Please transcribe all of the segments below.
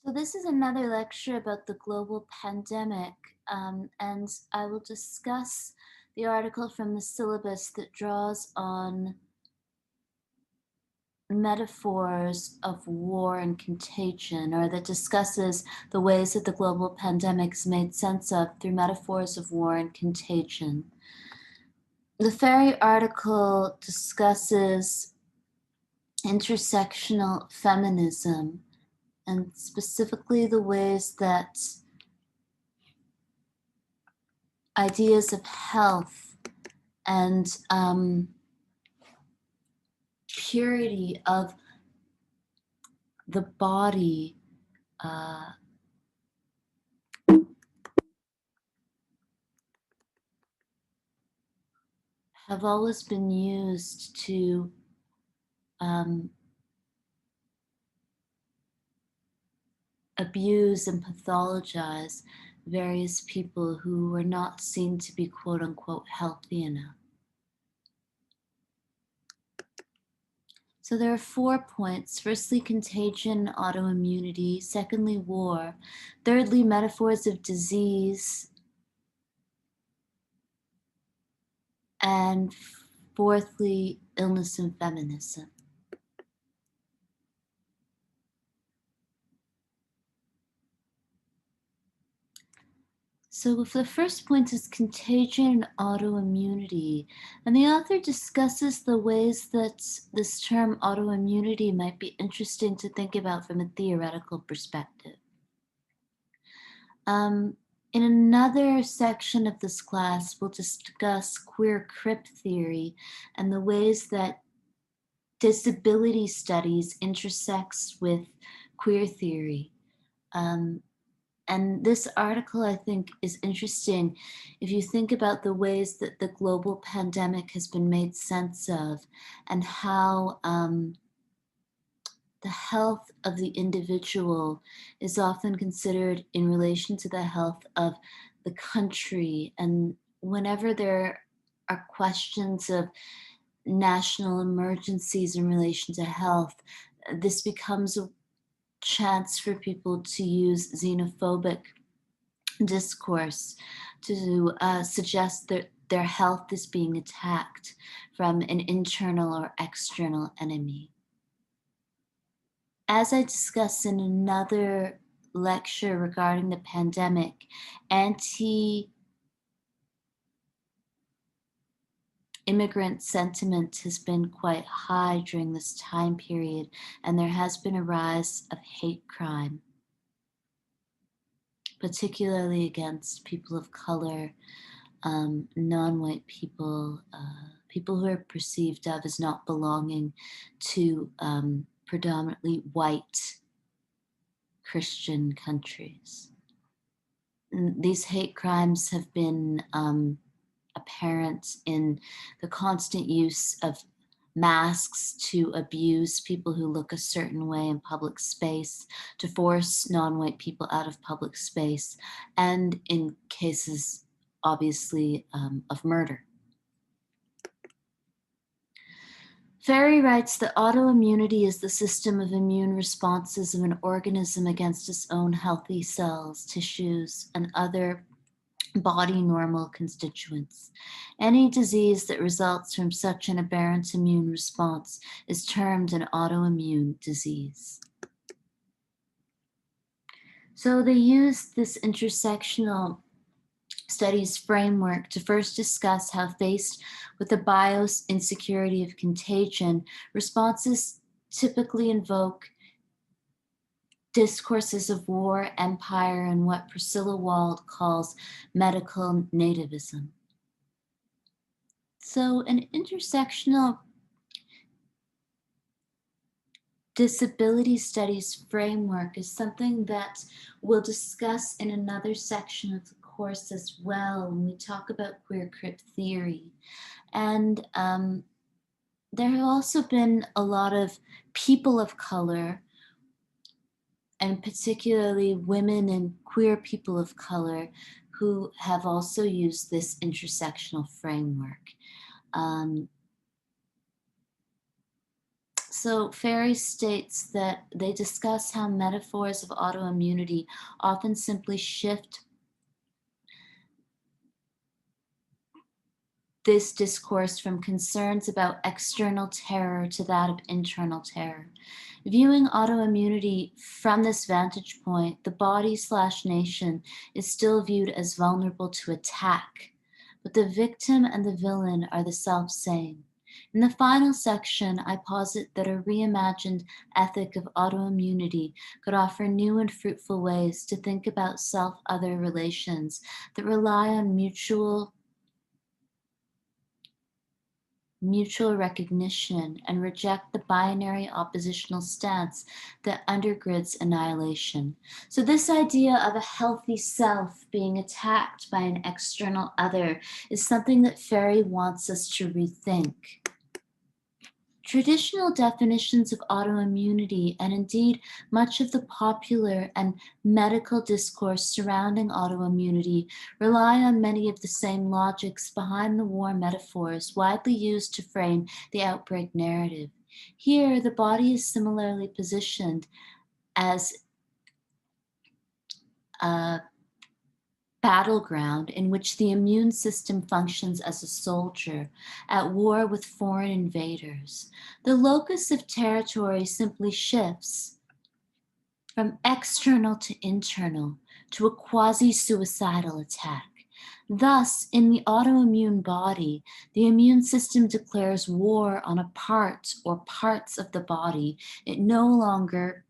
So this is another lecture about the global pandemic, and I will discuss the article from the syllabus that draws on metaphors of war and contagion, or that discusses the ways that the global pandemic is made sense of through metaphors of war and contagion. The Ferry article discusses intersectional feminism, and specifically the ways that ideas of health and purity of the body have always been used to abuse and pathologize various people who were not seen to be quote unquote healthy enough. So there are 4 points. Firstly, contagion, autoimmunity. Secondly, war. Thirdly, metaphors of disease. And fourthly, illness and feminism. So if the first point is contagion and autoimmunity, and the author discusses the ways that this term autoimmunity might be interesting to think about from a theoretical perspective. In another section of this class, we'll discuss queer crip theory and the ways that disability studies intersects with queer theory. And this article, I think, is interesting if you think about the ways that the global pandemic has been made sense of and how the health of the individual is often considered in relation to the health of the country. And whenever there are questions of national emergencies in relation to health, this becomes a chance for people to use xenophobic discourse to suggest that their health is being attacked from an internal or external enemy. As I discussed in another lecture regarding the pandemic, anti-immigrant sentiment has been quite high during this time period, and there has been a rise of hate crime, particularly against people of color, non-white people, people who are perceived of as not belonging to predominantly white Christian countries. And these hate crimes have been apparent in the constant use of masks to abuse people who look a certain way in public space, to force non-white people out of public space, and in cases, obviously, of murder. Ferry writes that autoimmunity is the system of immune responses of an organism against its own healthy cells, tissues, and other body normal constituents. Any disease that results from such an aberrant immune response is termed an autoimmune disease. So they use this intersectional studies framework to first discuss how, faced with the bios insecurity of contagion, responses typically invoke discourses of war, empire, and what Priscilla Wald calls medical nativism. So an intersectional disability studies framework is something that we'll discuss in another section of the course as well when we talk about queer crip theory. And there have also been a lot of people of color, and particularly women and queer people of color, who have also used this intersectional framework. So Ferry states that they discuss how metaphors of autoimmunity often simply shift this discourse from concerns about external terror to that of internal terror. Viewing autoimmunity from this vantage point, the body/nation is still viewed as vulnerable to attack, but the victim and the villain are the self-same. In the final section, I posit that a reimagined ethic of autoimmunity could offer new and fruitful ways to think about self-other relations that rely on mutual recognition and reject the binary oppositional stance that undergirds annihilation. So, this idea of a healthy self being attacked by an external other is something that Ferry wants us to rethink. Traditional definitions of autoimmunity, and indeed much of the popular and medical discourse surrounding autoimmunity, rely on many of the same logics behind the war metaphors widely used to frame the outbreak narrative. Here, the body is similarly positioned as a battleground in which the immune system functions as a soldier at war with foreign invaders. The locus of territory simply shifts from external to internal to a quasi-suicidal attack. Thus, in the autoimmune body, the immune system declares war on a part or parts of the body it no longer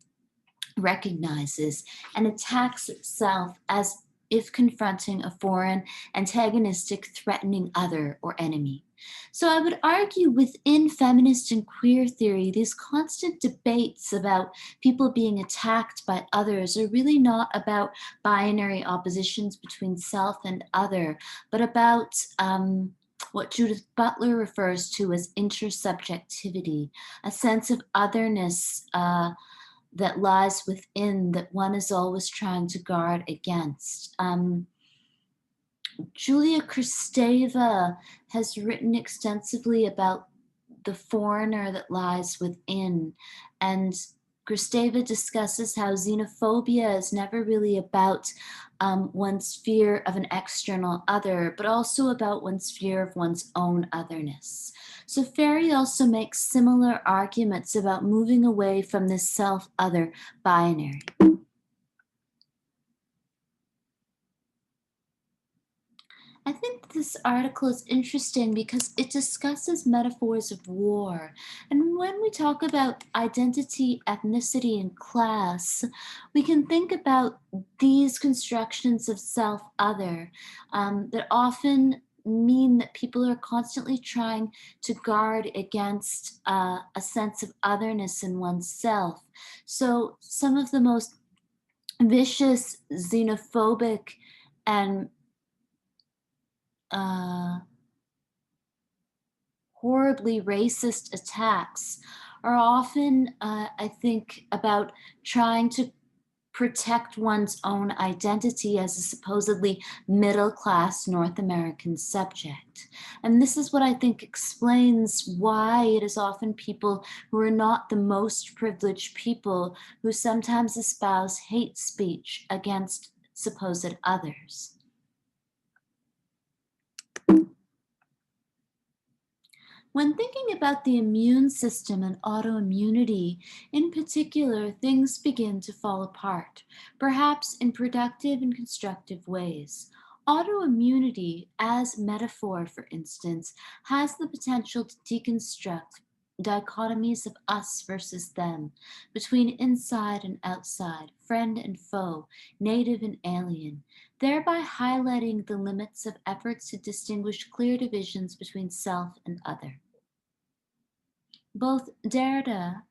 recognizes and attacks itself as if confronting a foreign, antagonistic, threatening other or enemy. So I would argue within feminist and queer theory, these constant debates about people being attacked by others are really not about binary oppositions between self and other, but about what Judith Butler refers to as intersubjectivity, a sense of otherness that lies within that one is always trying to guard against. Julia Kristeva has written extensively about the foreigner that lies within, and Kristeva discusses how xenophobia is never really about one's fear of an external other, but also about one's fear of one's own otherness. So Ferry also makes similar arguments about moving away from this self-other binary. I think this article is interesting because it discusses metaphors of war. And when we talk about identity, ethnicity, and class, we can think about these constructions of self other that often mean that people are constantly trying to guard against a sense of otherness in oneself. So, some of the most vicious, xenophobic, and uh, horribly racist attacks are often, I think, about trying to protect one's own identity as a supposedly middle class North American subject. And this is what I think explains why it is often people who are not the most privileged people who sometimes espouse hate speech against supposed others. When thinking about the immune system and autoimmunity, in particular, things begin to fall apart, perhaps in productive and constructive ways. Autoimmunity, as metaphor, for instance, has the potential to deconstruct dichotomies of us versus them, between inside and outside, friend and foe, native and alien, thereby highlighting the limits of efforts to distinguish clear divisions between self and other. Both Derrida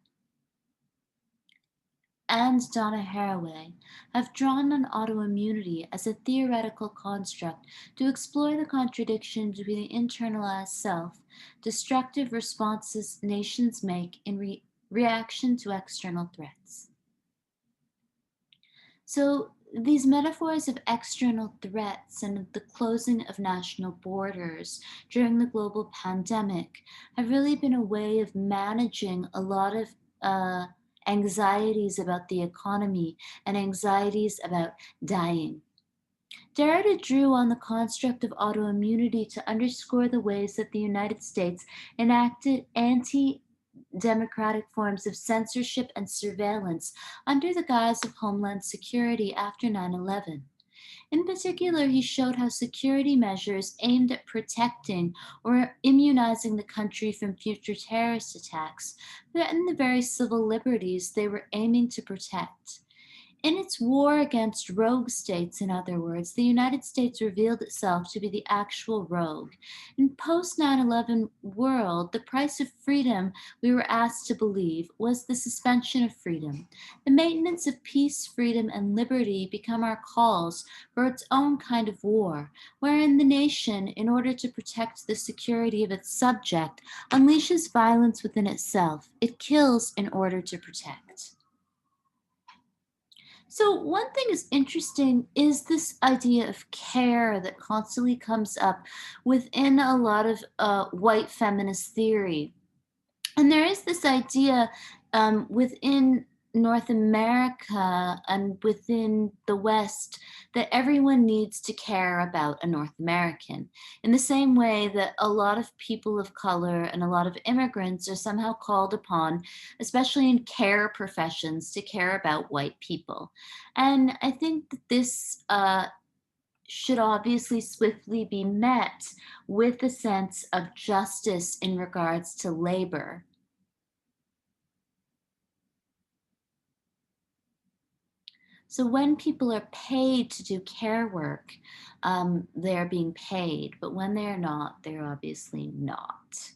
and Donna Haraway have drawn on autoimmunity as a theoretical construct to explore the contradiction between the internalized self, destructive responses nations make in reaction to external threats. So these metaphors of external threats and the closing of national borders during the global pandemic have really been a way of managing a lot of uh, anxieties about the economy and anxieties about dying. Derrida drew on the construct of autoimmunity to underscore the ways that the United States enacted anti democratic forms of censorship and surveillance under the guise of Homeland Security after 9/11. In particular, he showed how security measures aimed at protecting or immunizing the country from future terrorist attacks threatened the very civil liberties they were aiming to protect. In its war against rogue states, in other words, the United States revealed itself to be the actual rogue. In post 9/11 world, the price of freedom, we were asked to believe, was the suspension of freedom. The maintenance of peace, freedom, and liberty become our calls for its own kind of war, wherein the nation, in order to protect the security of its subject, unleashes violence within itself. It kills in order to protect. So, one thing is interesting is this idea of care that constantly comes up within a lot of white feminist theory. And there is this idea within North America and within the West that everyone needs to care about a North American, in the same way that a lot of people of color and a lot of immigrants are somehow called upon, especially in care professions, to care about white people. And I think that this should obviously swiftly be met with a sense of justice in regards to labor. So when people are paid to do care work, they're being paid, but when they're not, they're obviously not.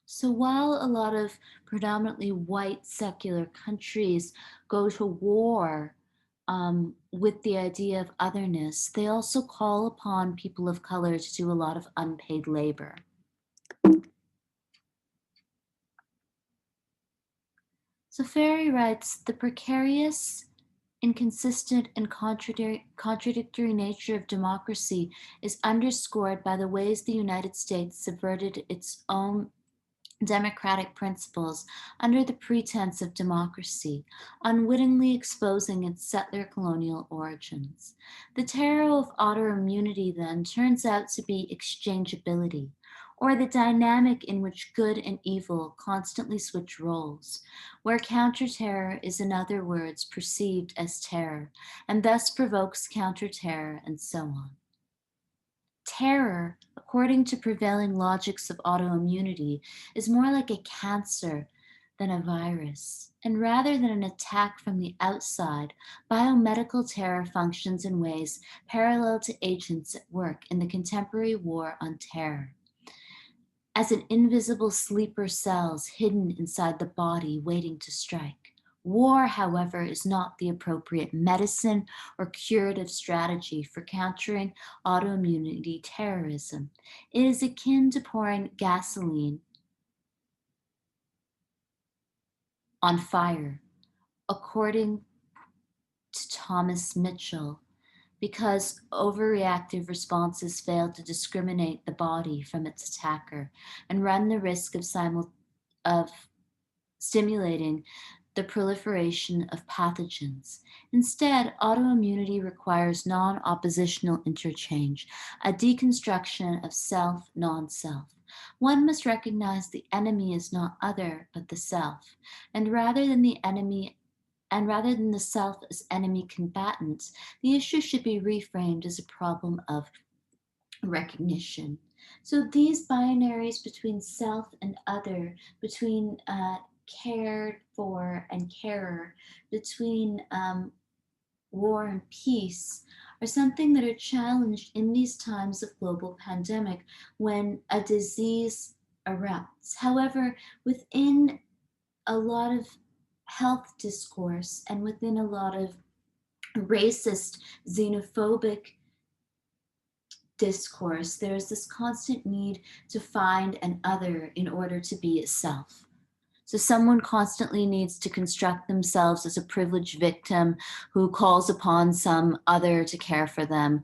So while a lot of predominantly white secular countries go to war with the idea of otherness, they also call upon people of color to do a lot of unpaid labor. So Ferry writes, the precarious, inconsistent, and contradictory nature of democracy is underscored by the ways the United States subverted its own democratic principles under the pretense of democracy, unwittingly exposing its settler colonial origins. The terror of autoimmunity then turns out to be exchangeability, or the dynamic in which good and evil constantly switch roles, where counterterror is, in other words, perceived as terror, and thus provokes counterterror, and so on. Terror, according to prevailing logics of autoimmunity, is more like a cancer than a virus. And rather than an attack from the outside, biomedical terror functions in ways parallel to agents at work in the contemporary war on terror, as an invisible sleeper cells hidden inside the body waiting to strike. War, however, is not the appropriate medicine or curative strategy for countering autoimmunity terrorism. It is akin to pouring gasoline on fire, according to Thomas Mitchell, because overreactive responses fail to discriminate the body from its attacker and run the risk of stimulating the proliferation of pathogens. Instead, autoimmunity requires non oppositional interchange, a deconstruction of self non self. One must recognize the enemy is not other, but the self. And rather than the self as enemy combatants, the issue should be reframed as a problem of recognition. So these binaries between self and other, between cared for and carer, between war and peace, are something that are challenged in these times of global pandemic when a disease erupts. However, within a lot of health discourse and within a lot of racist, xenophobic discourse, there is this constant need to find an other in order to be itself. So someone constantly needs to construct themselves as a privileged victim who calls upon some other to care for them.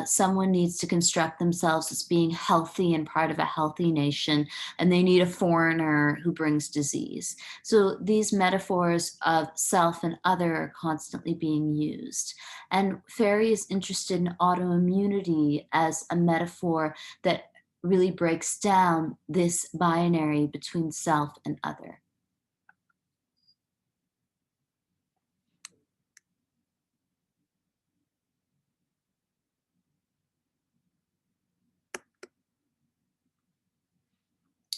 Someone needs to construct themselves as being healthy and part of a healthy nation, and they need a foreigner who brings disease. So these metaphors of self and other are constantly being used. And Ferry is interested in autoimmunity as a metaphor that really breaks down this binary between self and other.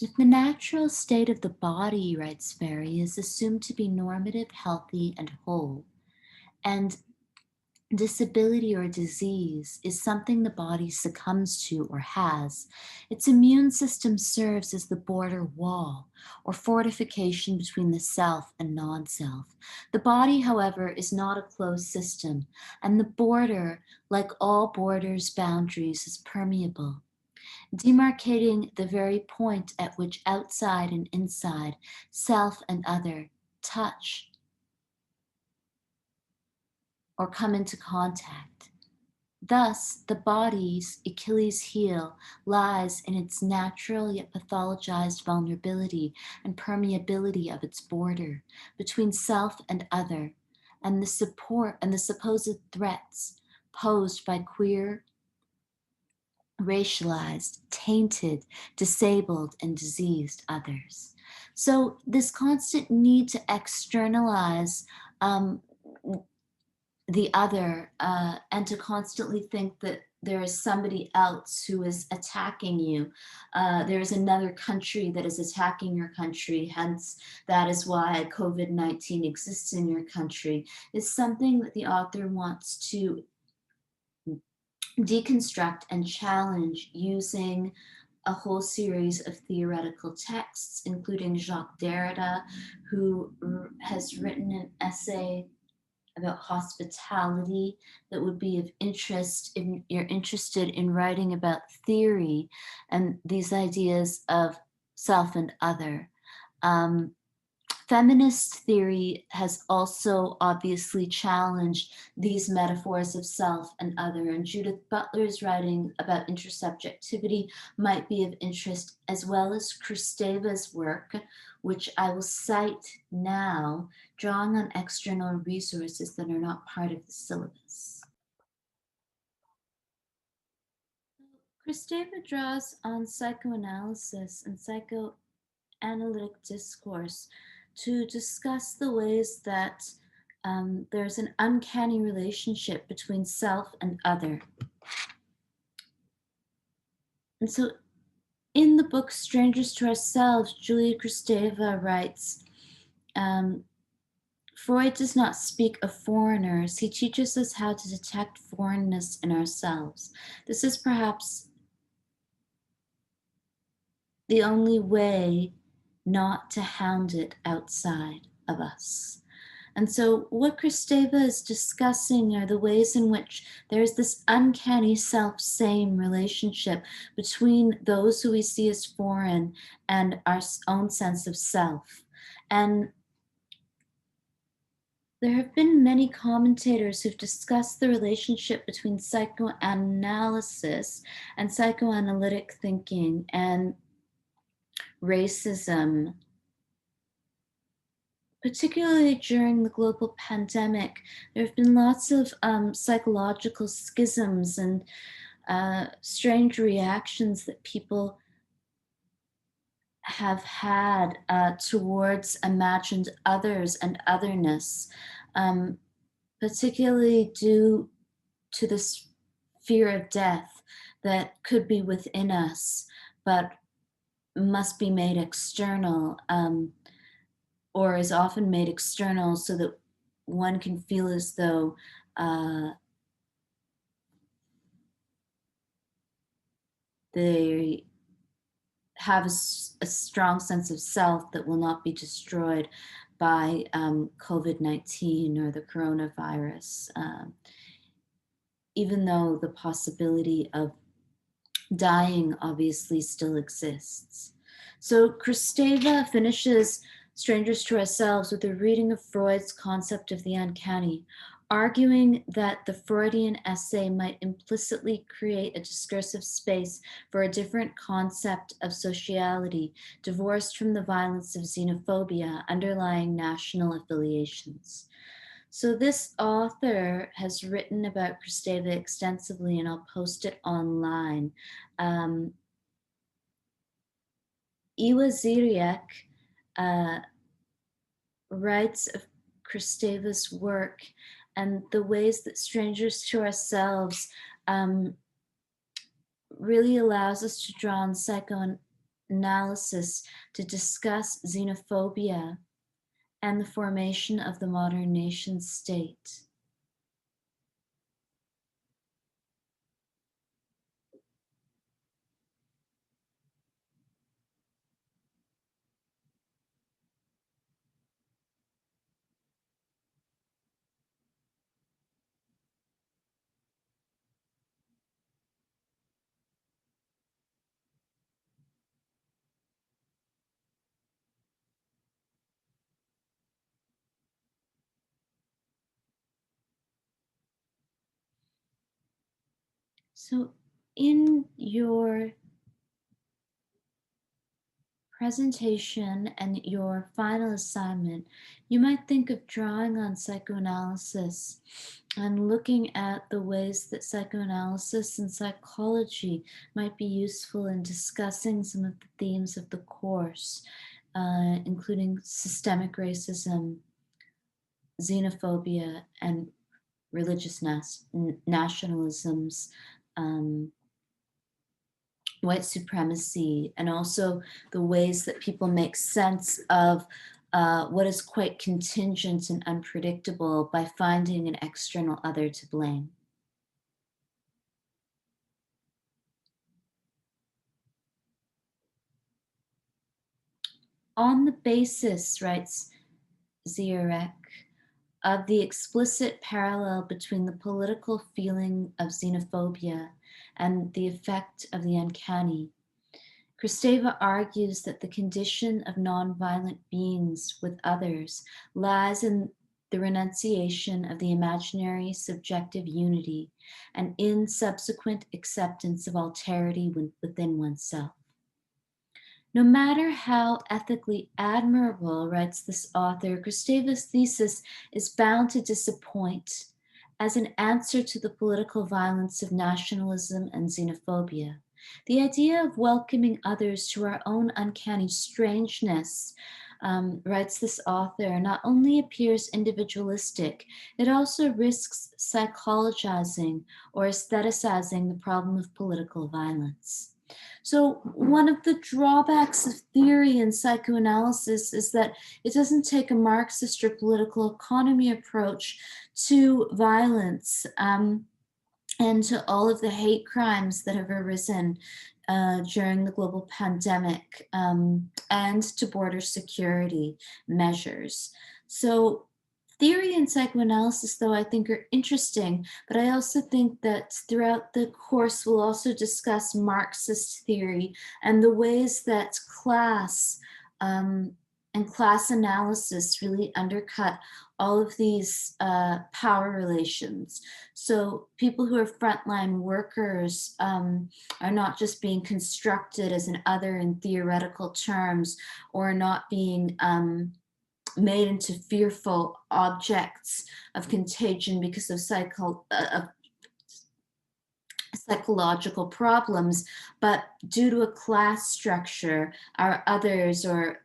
If the natural state of the body, writes Ferry, is assumed to be normative, healthy, and whole, and disability or disease is something the body succumbs to or has, its immune system serves as the border wall or fortification between the self and non self. The body, however, is not a closed system, and the border, like all borders, boundaries, is permeable, demarcating the very point at which outside and inside, self and other, touch or come into contact. Thus, the body's Achilles heel lies in its natural yet pathologized vulnerability and permeability of its border between self and other, and the support and the supposed threats posed by queer, racialized, tainted, disabled, and diseased others. So, this constant need to externalize um, the other and to constantly think that there is somebody else who is attacking you. There is another country that is attacking your country, hence, that is why COVID 19 exists in your country, is something that the author wants to deconstruct and challenge using a whole series of theoretical texts, including Jacques Derrida, who has written an essay about hospitality that would be of interest if you're interested in writing about theory and these ideas of self and other. Um, Feminist theory has also obviously challenged these metaphors of self and other, and Judith Butler's writing about intersubjectivity might be of interest, as well as Kristeva's work, which I will cite now, drawing on external resources that are not part of the syllabus. Kristeva draws on psychoanalysis and psychoanalytic discourse to discuss the ways that there's an uncanny relationship between self and other. And so in the book Strangers to Ourselves, Julia Kristeva writes, Freud does not speak of foreigners. He teaches us how to detect foreignness in ourselves. This is perhaps the only way not to hound it outside of us. And so, what Kristeva is discussing are the ways in which there's this uncanny self same relationship between those who we see as foreign and our own sense of self. And there have been many commentators who've discussed the relationship between psychoanalysis and psychoanalytic thinking and racism, particularly during the global pandemic. There have been lots of psychological schisms and strange reactions that people have had towards imagined others and otherness, particularly due to this fear of death that could be within us, but must be made external, or is often made external so that one can feel as though they have a strong sense of self that will not be destroyed by COVID 19 or the coronavirus, even though the possibility of dying obviously still exists. So Kristeva finishes Strangers to Ourselves with a reading of Freud's concept of the uncanny, arguing that the Freudian essay might implicitly create a discursive space for a different concept of sociality, divorced from the violence of xenophobia underlying national affiliations. So this author has written about Kristeva extensively, and I'll post it online. Um, Iwa Ziriak uh, writes of Kristeva's work and the ways that Strangers to Ourselves um, really allows us to draw on psychoanalysis to discuss xenophobia and the formation of the modern nation state. So in your presentation and your final assignment, you might think of drawing on psychoanalysis and looking at the ways that psychoanalysis and psychology might be useful in discussing some of the themes of the course, including systemic racism, xenophobia, and religious nationalisms, um, white supremacy, and also the ways that people make sense of what is quite contingent and unpredictable by finding an external other to blame. On the basis, writes Zierek, of the explicit parallel between the political feeling of xenophobia and the effect of the uncanny, Kristeva argues that the condition of nonviolent beings with others lies in the renunciation of the imaginary subjective unity and in subsequent acceptance of alterity within oneself. No matter how ethically admirable, writes this author, Kristeva's thesis is bound to disappoint as an answer to the political violence of nationalism and xenophobia. The idea of welcoming others to our own uncanny strangeness, writes this author, not only appears individualistic, it also risks psychologizing or aestheticizing the problem of political violence. So, one of the drawbacks of theory in psychoanalysis is that it doesn't take a Marxist or political economy approach to violence, and to all of the hate crimes that have arisen during the global pandemic, and to border security measures. So, theory and psychoanalysis, though, I think are interesting, but I also think that throughout the course, we'll also discuss Marxist theory and the ways that class and class analysis really undercut all of these power relations. So people who are frontline workers are not just being constructed as an other in theoretical terms, or not being made into fearful objects of contagion because of psychological problems, but due to a class structure, our others, or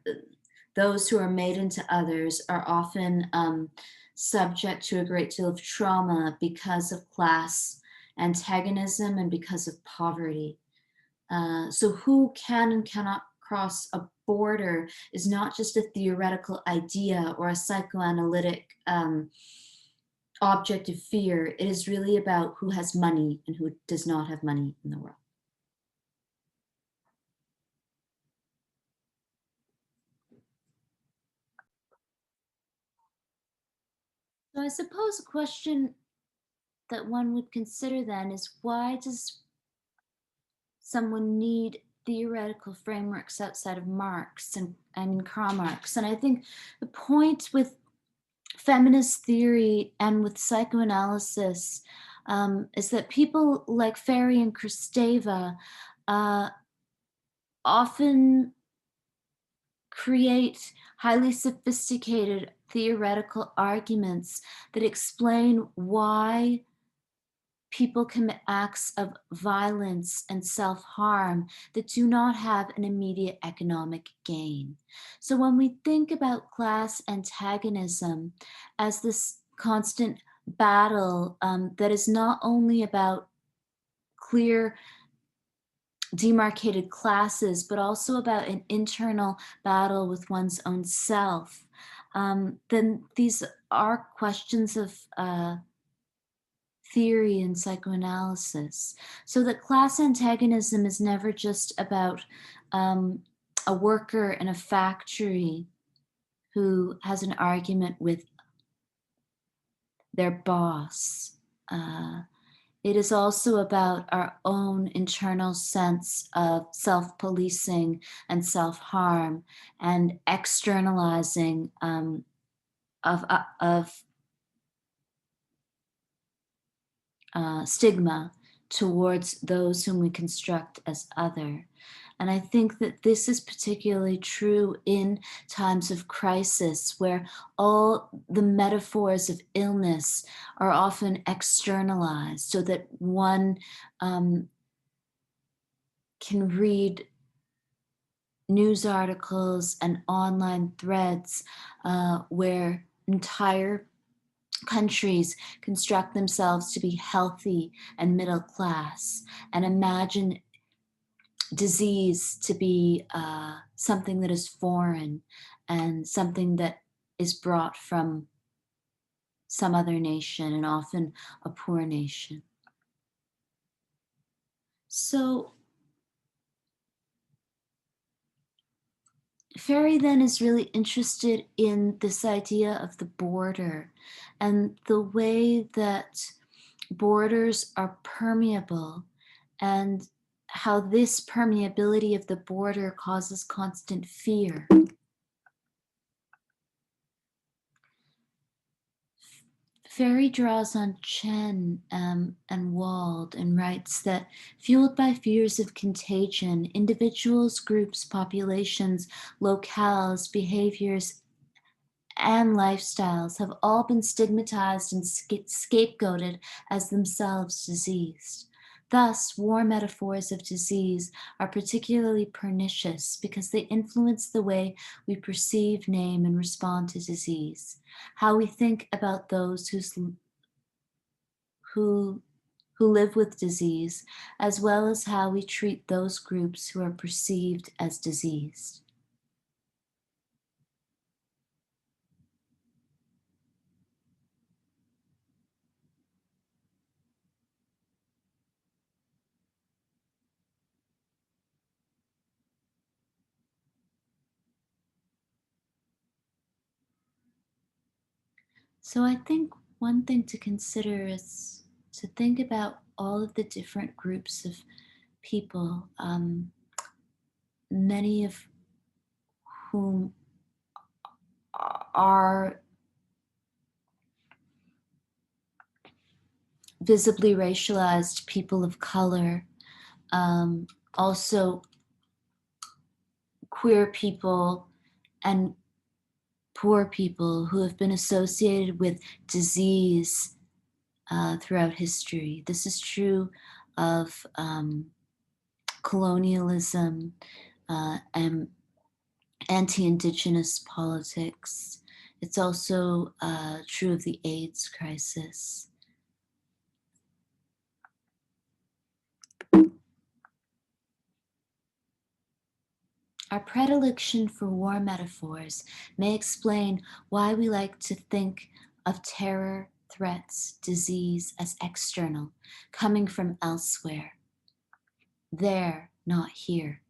those who are made into others, are often subject to a great deal of trauma because of class antagonism and because of poverty. So, who can and cannot cross a border is not just a theoretical idea or a psychoanalytic object of fear. It is really about who has money and who does not have money in the world. So, I suppose a question that one would consider then is, why does someone need theoretical frameworks outside of Marx and Karl Marx. And I think the point with feminist theory and with psychoanalysis is that people like Ferry and Kristeva often create highly sophisticated theoretical arguments that explain why people commit acts of violence and self-harm that do not have an immediate economic gain. So when we think about class antagonism as this constant battle that is not only about clear demarcated classes, but also about an internal battle with one's own self, then these are questions of theory and psychoanalysis. So that class antagonism is never just about a worker in a factory who has an argument with their boss. It is also about our own internal sense of self-policing and self-harm and externalizing of stigma towards those whom we construct as other. And I think that this is particularly true in times of crisis, where all the metaphors of illness are often externalized, so that one can read news articles and online threads where entire countries construct themselves to be healthy and middle class and imagine disease to be something that is foreign and something that is brought from some other nation, and often a poor nation. So Ferry then is really interested in this idea of the border and the way that borders are permeable, and how this permeability of the border causes constant fear. Ferry draws on Chen and Wald and writes that, fueled by fears of contagion, individuals, groups, populations, locales, behaviors, and lifestyles have all been stigmatized and scapegoated as themselves diseased. Thus, war metaphors of disease are particularly pernicious because they influence the way we perceive, name, and respond to disease, how we think about those who live with disease, as well as how we treat those groups who are perceived as diseased. So I think one thing to consider is to think about all of the different groups of people, many of whom are visibly racialized, people of color, also queer people and poor people who have been associated with disease throughout history. This is true of colonialism and anti-Indigenous politics. It's also true of the AIDS crisis. Our predilection for war metaphors may explain why we like to think of terror, threats, disease as external, coming from elsewhere. There, not here.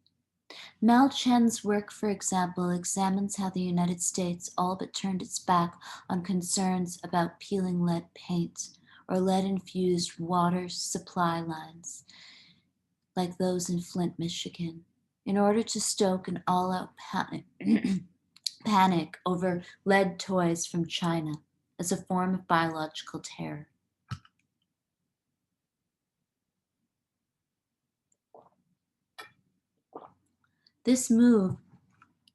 Mel Chen's work, for example, examines how the United States all but turned its back on concerns about peeling lead paint or lead-infused water supply lines, like those in Flint, Michigan, in order to stoke an all-out panic over lead toys from China as a form of biological terror. This move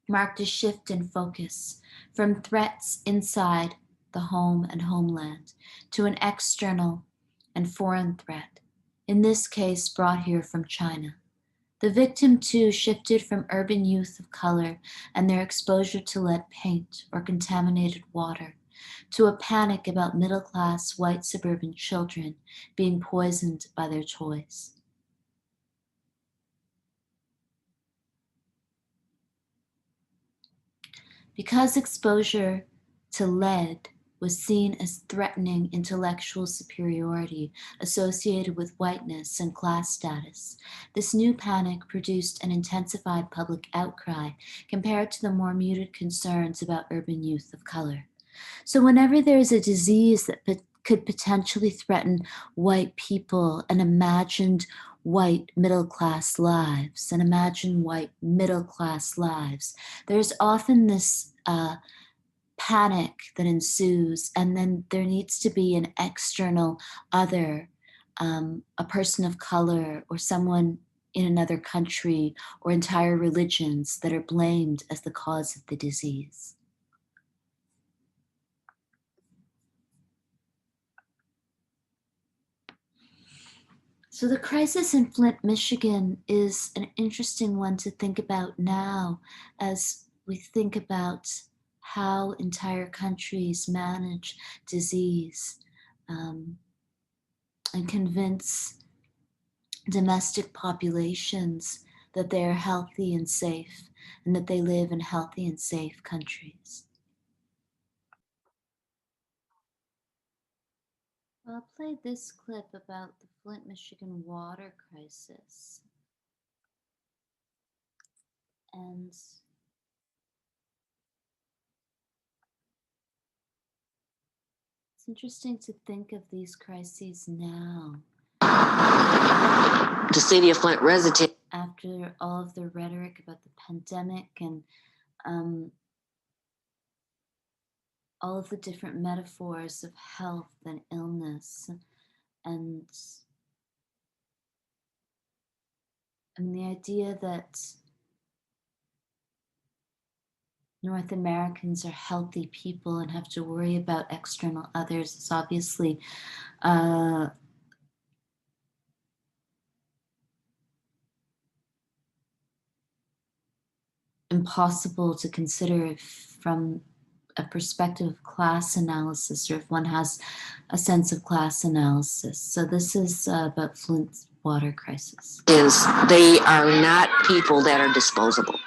marked a shift in focus from threats inside the home and homeland to an external and foreign threat, in this case brought here from China. The victim too shifted from urban youth of color and their exposure to lead paint or contaminated water to a panic about middle-class white suburban children being poisoned by their toys. Because exposure to lead was seen as threatening intellectual superiority associated with whiteness and class status, this new panic produced an intensified public outcry compared to the more muted concerns about urban youth of color. So whenever there is a disease that could potentially threaten white people and imagined white middle-class lives, there's often this panic that ensues, and then there needs to be an external other, a person of color or someone in another country or entire religions that are blamed as the cause of the disease. So the crisis in Flint, Michigan is an interesting one to think about now as we think about how entire countries manage disease and convince domestic populations that they are healthy and safe and that they live in healthy and safe countries. I'll play this clip about the Flint, Michigan water crisis. And it's interesting to think of these crises now. The city of Flint resident. After all of the rhetoric about the pandemic and all of the different metaphors of health and illness, and the idea that North Americans are healthy people and have to worry about external others is obviously impossible to consider from a perspective of class analysis, or if one has a sense of class analysis. So this is about Flint's water crisis. They are not people that are disposable.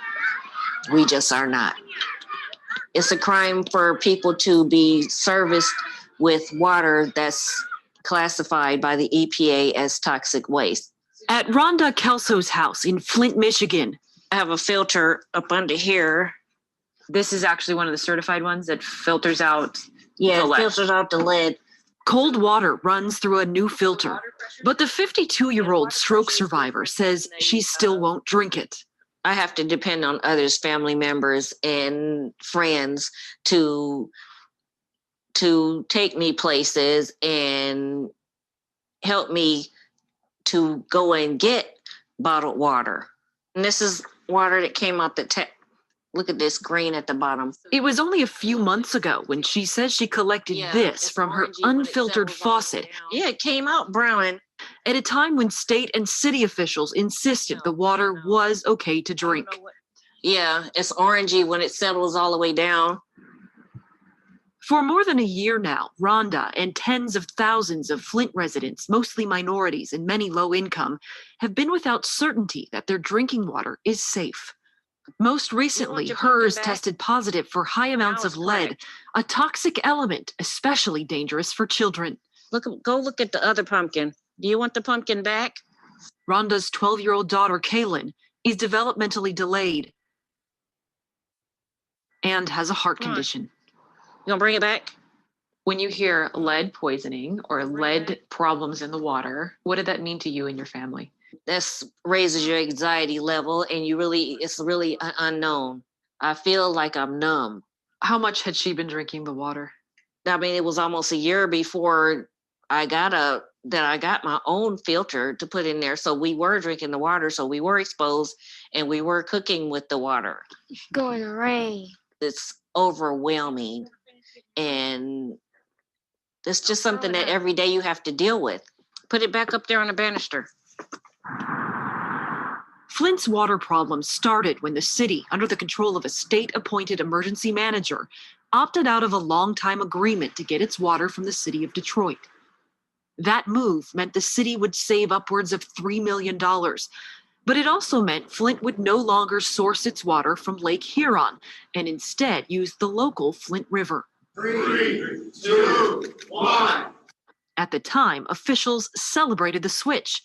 We just are not. It's a crime for people to be serviced with water that's classified by the EPA as toxic waste. At Rhonda Kelso's house in Flint, Michigan, I have a filter up under here. this is actually one of the certified ones that filters out Yeah, the it lead. filters out the lead. Cold water runs through a new filter, but the 52-year-old stroke survivor says she still won't drink it. I have to depend on others, family members and friends to take me places and help me to go and get bottled water. And this is water that came out the tap. Look at this green at the bottom. It was only a few months ago when she says she collected this it's from her orangey when it unfiltered settles all the way faucet down. Yeah, it came out brown. at a time when state and city officials insisted the water was okay to drink. Yeah, it's orangey when it settles all the way down. For more than a year now, Rhonda and tens of thousands of Flint residents, mostly minorities and many low income, have been without certainty that their drinking water is safe. Most recently, your hers pumpkin back? tested positive for high amounts it's of lead, cracked. a toxic element especially dangerous for children. Go look at the other pumpkin. Do you want the pumpkin back? Rhonda's 12-year-old daughter, Kaylin, is developmentally delayed and has a heart Come on. condition. You gonna bring it back? When you hear lead poisoning or lead problems in the water, what did that mean to you and your family? This raises your anxiety level, and it's really unknown. I feel like I'm numb. How much had she been drinking the water? I mean, it was almost a year before I got my own filter to put in there. So we were drinking the water, so we were exposed, and we were cooking with the water. Going to rain. It's overwhelming, and it's just something that every day you have to deal with. Put it back up there on the banister. Flint's water problems started when the city, under the control of a state-appointed emergency manager, opted out of a long-time agreement to get its water from the city of Detroit. That move meant the city would save upwards of $3 million, but it also meant Flint would no longer source its water from Lake Huron and instead use the local Flint River. 3, 2, 1. At the time, officials celebrated the switch.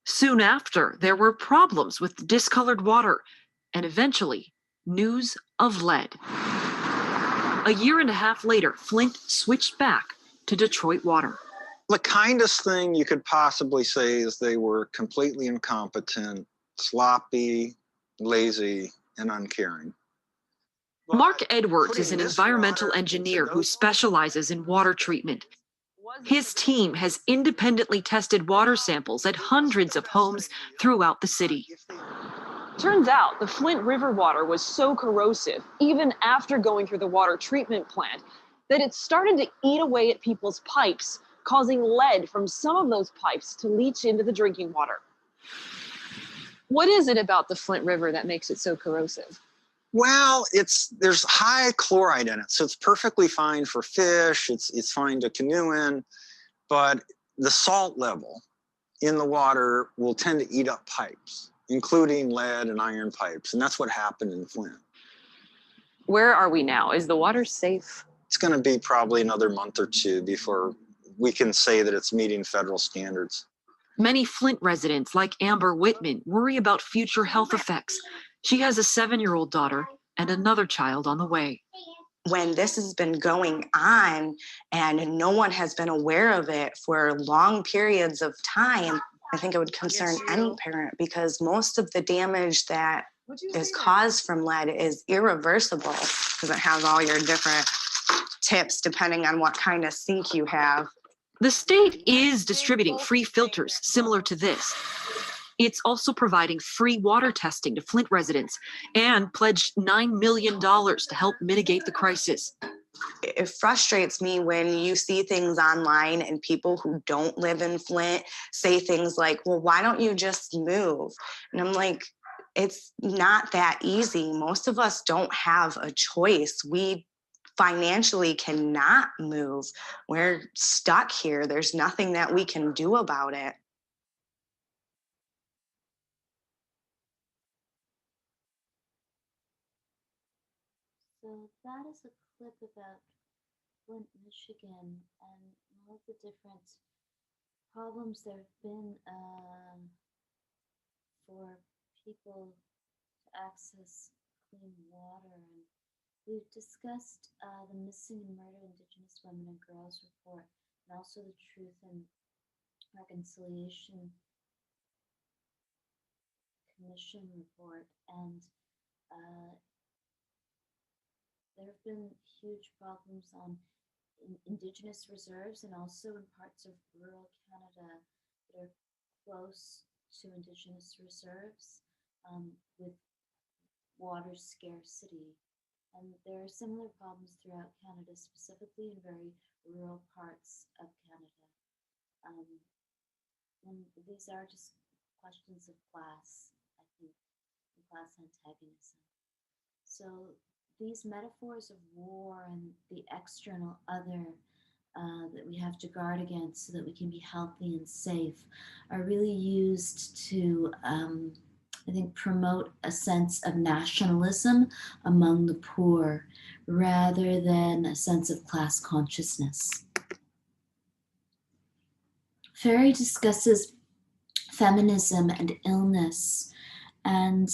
Soon after, there were problems with discolored water and eventually news of lead. A year and a half later, Flint switched back to Detroit water. The kindest thing you could possibly say is they were completely incompetent, sloppy, lazy, and uncaring. Mark Edwards is an environmental engineer who specializes in water treatment. His team has independently tested water samples at hundreds of homes throughout the city. Turns out the Flint River water was so corrosive, even after going through the water treatment plant, that it started to eat away at people's pipes, causing lead from some of those pipes to leach into the drinking water. What is it about the Flint River that makes it so corrosive? Well, there's high chloride in it, so it's perfectly fine for fish. It's fine to canoe in, but the salt level in the water will tend to eat up pipes, including lead and iron pipes, and that's what happened in Flint. Where are we now? Is the water safe? It's going to be probably another month or two before we can say that it's meeting federal standards. Many Flint residents, like Amber Whitman, worry about future health effects. She has a 7-year-old daughter and another child on the way. When this has been going on and no one has been aware of it for long periods of time, I think it would concern any parent, because most of the damage that is caused from lead is irreversible because it has all your different tips depending on what kind of sink you have. The state is distributing free filters similar to this. It's also providing free water testing to Flint residents and pledged $9 million to help mitigate the crisis. It frustrates me when you see things online and people who don't live in Flint say things like, well, why don't you just move? And I'm like, it's not that easy. Most of us don't have a choice. We financially cannot move. We're stuck here. There's nothing that we can do about it. So that is a clip about Flint, Michigan, and all of the different problems there have been for people to access clean water. And we've discussed the Missing and Murdered Indigenous Women and Girls report, and also the Truth and Reconciliation Commission report. And there have been huge problems on Indigenous reserves and also in parts of rural Canada that are close to Indigenous reserves with water scarcity. And there are similar problems throughout Canada, specifically in very rural parts of Canada. And these are just questions of class, I think, and class antagonism. So these metaphors of war and the external other that we have to guard against so that we can be healthy and safe are really used to, I think, promote a sense of nationalism among the poor rather than a sense of class consciousness. Ferry discusses feminism and illness, and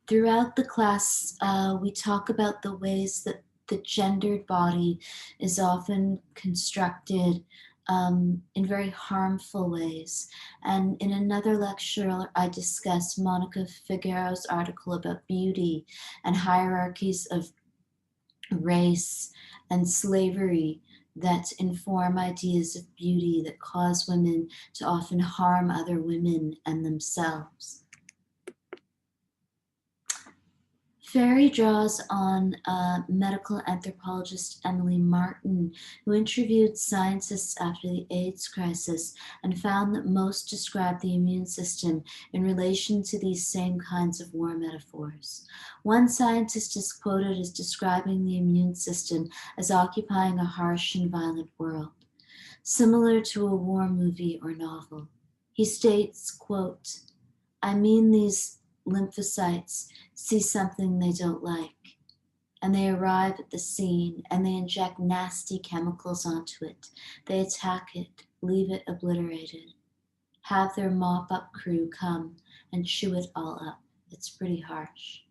throughout the class, we talk about the ways that the gendered body is often constructed in very harmful ways. And in another lecture, I discussed Monica Figueroa's article about beauty and hierarchies of race and slavery that inform ideas of beauty that cause women to often harm other women and themselves. Ferry draws on medical anthropologist Emily Martin, who interviewed scientists after the AIDS crisis and found that most described the immune system in relation to these same kinds of war metaphors. One scientist is quoted as describing the immune system as occupying a harsh and violent world, similar to a war movie or novel. He states, quote, "I mean these lymphocytes see something they don't like, and they arrive at the scene and they inject nasty chemicals onto it. They attack it, leave it obliterated, have their mop-up crew come and chew it all up. It's pretty harsh."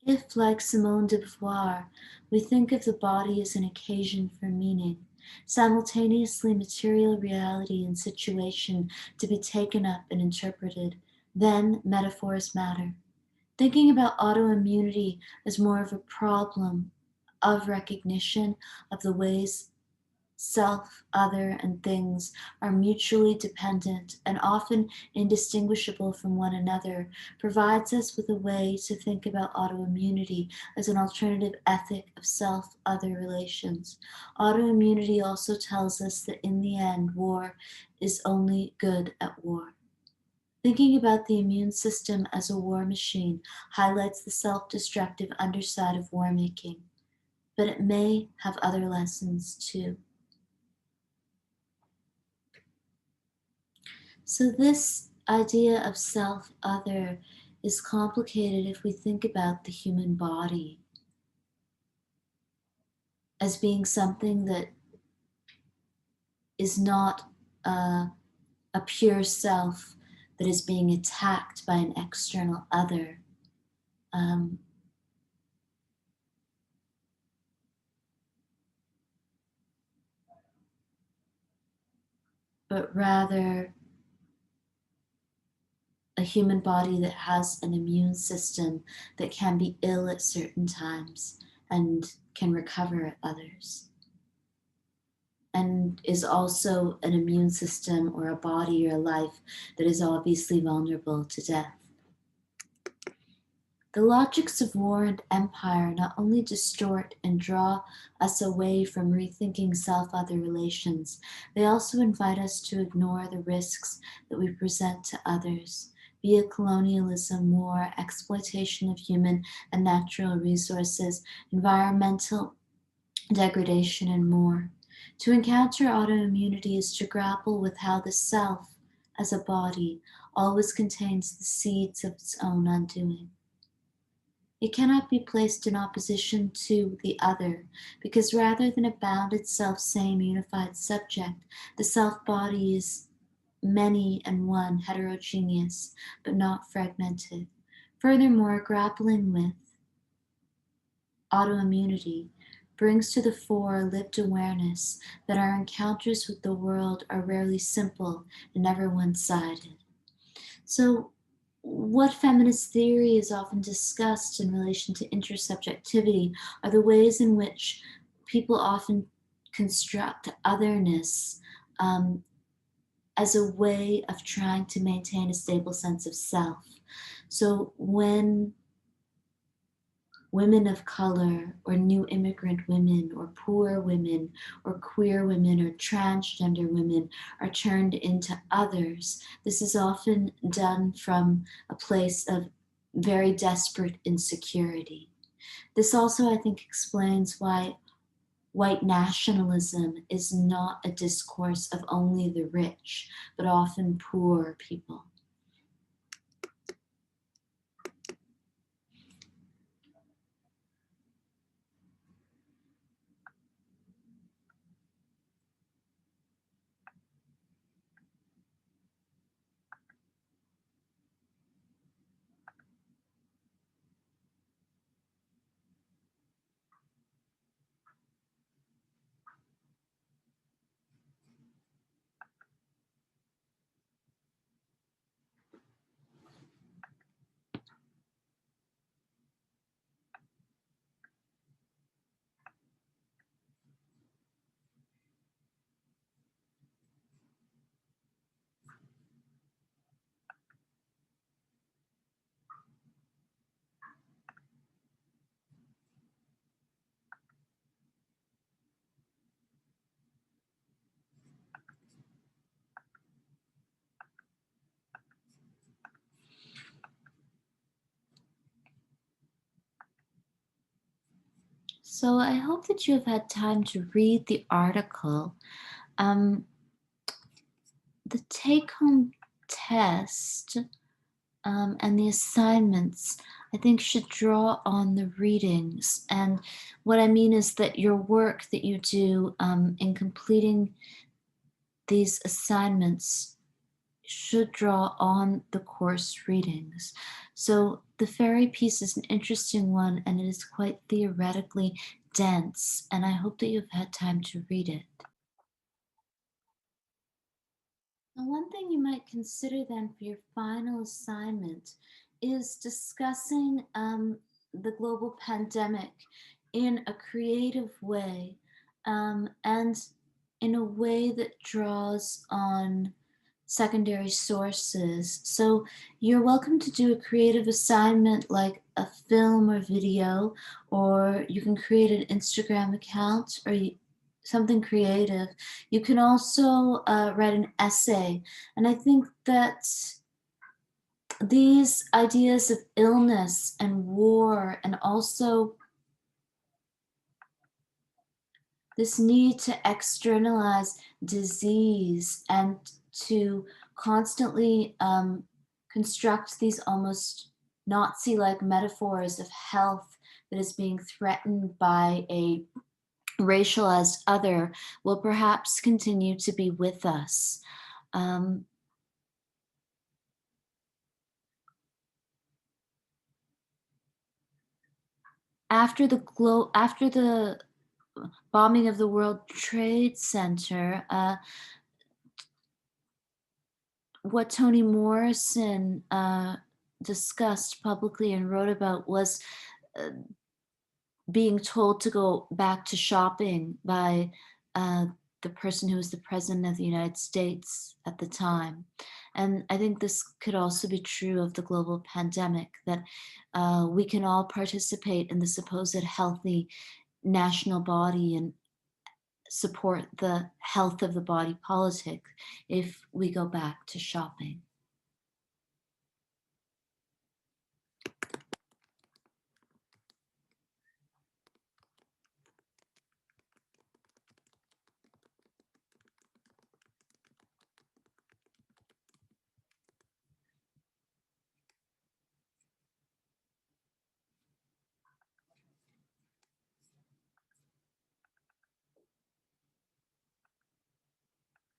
If, like Simone de Beauvoir, we think of the body as an occasion for meaning, simultaneously material reality and situation to be taken up and interpreted, then metaphors matter. Thinking about autoimmunity as more of a problem of recognition of the ways self, other, and things are mutually dependent and often indistinguishable from one another provides us with a way to think about autoimmunity as an alternative ethic of self-other relations. Autoimmunity also tells us that in the end, war is only good at war. Thinking about the immune system as a war machine highlights the self-destructive underside of war making, but it may have other lessons too. So this idea of self-other is complicated if we think about the human body as being something that is not a pure self that is being attacked by an external other. But rather a human body that has an immune system that can be ill at certain times and can recover at others, and is also an immune system or a body or a life that is obviously vulnerable to death. The logics of war and empire not only distort and draw us away from rethinking self-other relations, they also invite us to ignore the risks that we present to others, via colonialism, war, exploitation of human and natural resources, environmental degradation, and more. To encounter autoimmunity is to grapple with how the self, as a body, always contains the seeds of its own undoing. It cannot be placed in opposition to the other, because rather than a bounded self-same unified subject, the self-body is many and one, heterogeneous, but not fragmented. Furthermore, grappling with autoimmunity brings to the fore lived awareness that our encounters with the world are rarely simple and never one-sided. So, what feminist theory is often discussed in relation to intersubjectivity are the ways in which people often construct otherness as a way of trying to maintain a stable sense of self. So when women of color or new immigrant women or poor women or queer women or transgender women are turned into others, this is often done from a place of very desperate insecurity. This also, I think, explains why white nationalism is not a discourse of only the rich, but often poor people. So I hope that you have had time to read the article. The take-home test and the assignments, I think, should draw on the readings. And what I mean is that your work that you do in completing these assignments should draw on the course readings. So the fairy piece is an interesting one, and it is quite theoretically dense, and I hope that you've had time to read it. Now, one thing you might consider then for your final assignment is discussing the global pandemic in a creative way, and in a way that draws on secondary sources. So you're welcome to do a creative assignment like a film or video, or you can create an Instagram account or something creative. You can also write an essay. And I think that these ideas of illness and war, and also this need to externalize disease and to constantly construct these almost Nazi-like metaphors of health that is being threatened by a racialized other will perhaps continue to be with us. After the bombing of the World Trade Center, what Toni Morrison discussed publicly and wrote about was uh, being told to go back to shopping by the person who was the president of the United States at the time. And I think this could also be true of the global pandemic, that we can all participate in the supposed healthy national body and support the health of the body politic if we go back to shopping.